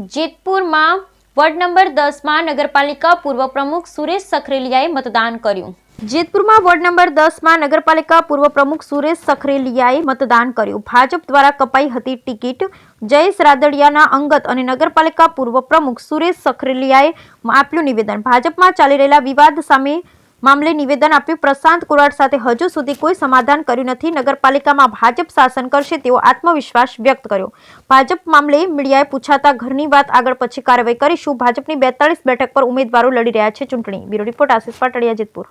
જેતપુરમાં ward number 10 માં નગરપાલિકા પૂર્વ પ્રમુખ સુરેશ સખરેલિયાએ મતદાન કર્યું। જેતપુરમાં વોર્ડ નંબર 10 માં નગરપાલિકા પૂર્વ પ્રમુખ સુરેશ સખરેલિયાએ મતદાન કર્યું। ભાજપ દ્વારા કપાઈ હતી ટિકિટ। જયેશ રાદડિયાના અંગત અને નગરપાલિકા પૂર્વ પ્રમુખ સુરેશ સખરેલિયાએ આપ્યું નિવેદન। ભાજપમાં ચાલી રહેલા વિવાદ સામે મામલે નિવેદન આપ્યું। પ્રશાંત કુરાડ સાથે હજુ સુધી કોઈ સમાધાન કર્યું નથી। નગરપાલિકામાં ભાજપ શાસન કરશે તેવો આત્મવિશ્વાસ વ્યક્ત કર્યો। ભાજપ મામલે મીડિયાએ પૂછાતા ઘરની વાત આગળ પછી કાર્યવાહી કરીશું। ભાજપની 42 બેઠક પર ઉમેદવારો લડી રહ્યા છે ચૂંટણી। Bureau report Ashish Patadia, Jetpur.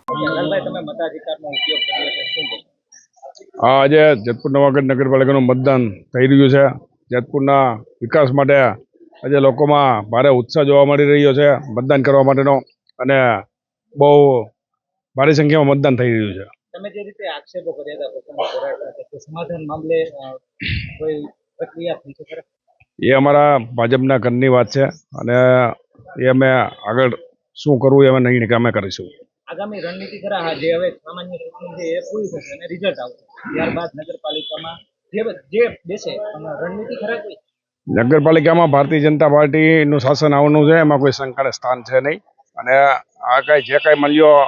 આજે જેતપુર નવાગઢ નગરપાલિકાનું મતદાન થઈ રહ્યું છે। જેતપુરના વિકાસ માટે આજે લોકોમાં ભારે ઉત્સાહ જોવા મળી રહ્યો છે મતદાન કરવા માટેનો, અને બહુ ભારી સંખ્યામાં મતદાન થઈ રહ્યું છે। તમે જે રીતે આક્ષેપો કર્યા હતા સમાધાન મામલે કોઈ પ્રક્રિયા થઈ છે ખરા? એ અમારા ભાજપના ઘરની વાત છે, અને એ અમે આગળ શું કરવું એ અમે નહીં અમે કરીશું। આગામી રણનીતિ ખરા? હા, જે હવે સામાન્ય ચૂંટણી છે એ પૂરી થશે અને રિઝલ્ટ આવશે, ત્યારબાદ નગરપાલિકામાં જે બેસે રણનીતિ ખરા કોઈ? નગરપાલિકામાં ભારતીય જનતા પાર્ટીનું શાસન આવવાનું છે, એમાં કોઈ શંકાને સ્થાન છે નહીં। અને આ જે કાંઈ મળ્યો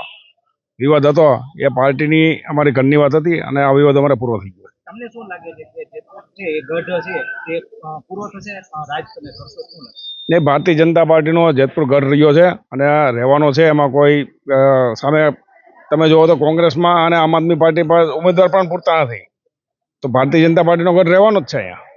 વિવાદ હતો એ પાર્ટીની અમારી ઘરની વાત હતી, અને આ વિવાદ અમારે પૂરો થઈ ગયો। તમને શું લાગે છે કે જે ગઢ છે તે પૂરો થશે? રાજ તમે કરશો શું લાગે? ને ભારતીય જનતા પાર્ટીનો જેતપુર ગઢ રહ્યો છે અને રહેવાનો છે, એમાં કોઈ સામે તમે જુઓ તો કોંગ્રેસમાં અને આમ આદમી પાર્ટી પર ઉમેદવાર પણ પૂરતા નથી, તો ભારતીય જનતા પાર્ટીનો ગઢ રહેવાનો જ છે અહીંયા।